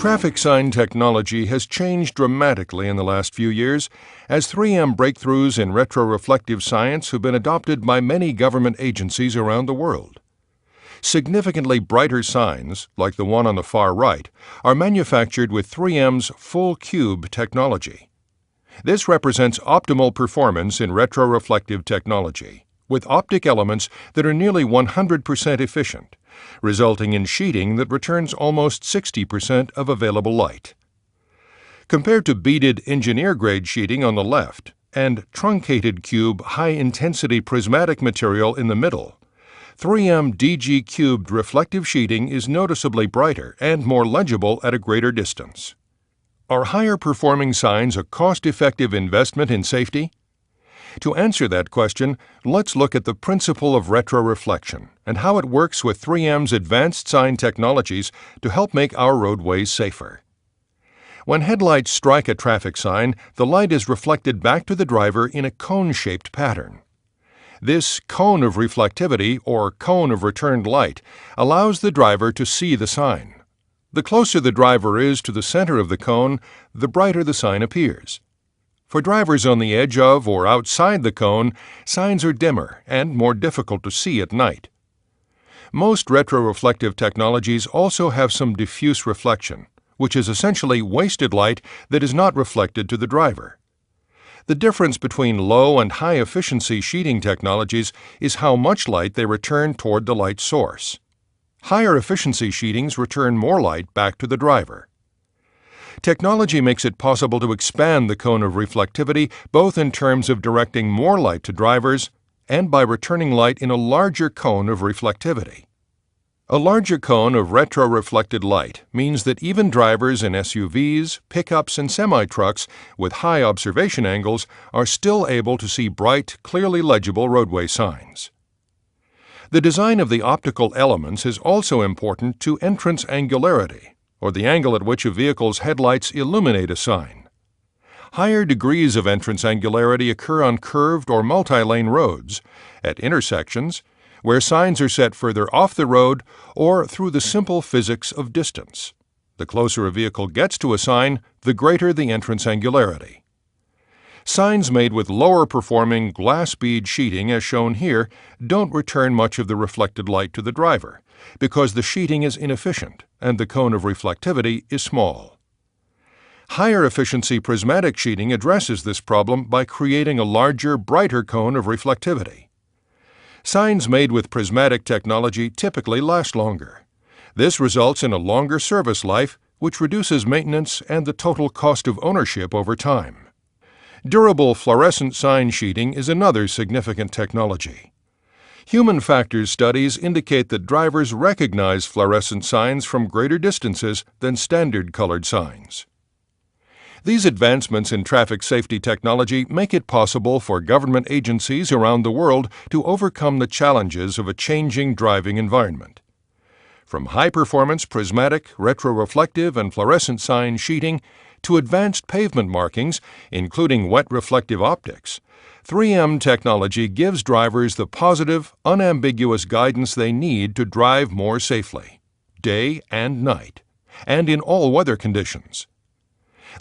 Traffic sign technology has changed dramatically in the last few years as 3M breakthroughs in retroreflective science have been adopted by many government agencies around the world. Significantly brighter signs, like the one on the far right, are manufactured with 3M's full cube technology. This represents optimal performance in retroreflective technology, with optic elements that are nearly 100% efficient, resulting in sheeting that returns almost 60% of available light. Compared to beaded engineer-grade sheeting on the left and truncated cube high-intensity prismatic material in the middle, 3M DG cubed reflective sheeting is noticeably brighter and more legible at a greater distance. Are higher-performing signs a cost-effective investment in safety? To answer that question, let's look at the principle of retroreflection and how it works with 3M's advanced sign technologies to help make our roadways safer. When headlights strike a traffic sign, the light is reflected back to the driver in a cone-shaped pattern. This cone of reflectivity, or cone of returned light, allows the driver to see the sign. The closer the driver is to the center of the cone, the brighter the sign appears. For drivers on the edge of or outside the cone, signs are dimmer and more difficult to see at night. Most retroreflective technologies also have some diffuse reflection, which is essentially wasted light that is not reflected to the driver. The difference between low and high-efficiency sheeting technologies is how much light they return toward the light source. Higher-efficiency sheetings return more light back to the driver. Technology makes it possible to expand the cone of reflectivity both in terms of directing more light to drivers and by returning light in a larger cone of reflectivity. A larger cone of retroreflected light means that even drivers in SUVs, pickups, and semi-trucks with high observation angles are still able to see bright, clearly legible roadway signs. The design of the optical elements is also important to entrance angularity, or the angle at which a vehicle's headlights illuminate a sign. Higher degrees of entrance angularity occur on curved or multi-lane roads, at intersections, where signs are set further off the road, or through the simple physics of distance. The closer a vehicle gets to a sign, the greater the entrance angularity. Signs made with lower-performing glass bead sheeting, as shown here, don't return much of the reflected light to the driver, because the sheeting is inefficient and the cone of reflectivity is small. Higher-efficiency prismatic sheeting addresses this problem by creating a larger, brighter cone of reflectivity. Signs made with prismatic technology typically last longer. This results in a longer service life, which reduces maintenance and the total cost of ownership over time. Durable fluorescent sign sheeting is another significant technology. Human factors studies indicate that drivers recognize fluorescent signs from greater distances than standard colored signs. These advancements in traffic safety technology make it possible for government agencies around the world to overcome the challenges of a changing driving environment. From high-performance prismatic, retroreflective, and fluorescent sign sheeting to advanced pavement markings, including wet reflective optics, 3M technology gives drivers the positive, unambiguous guidance they need to drive more safely, day and night, and in all weather conditions.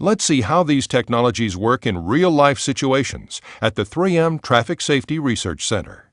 Let's see how these technologies work in real-life situations at the 3M Traffic Safety Research Center.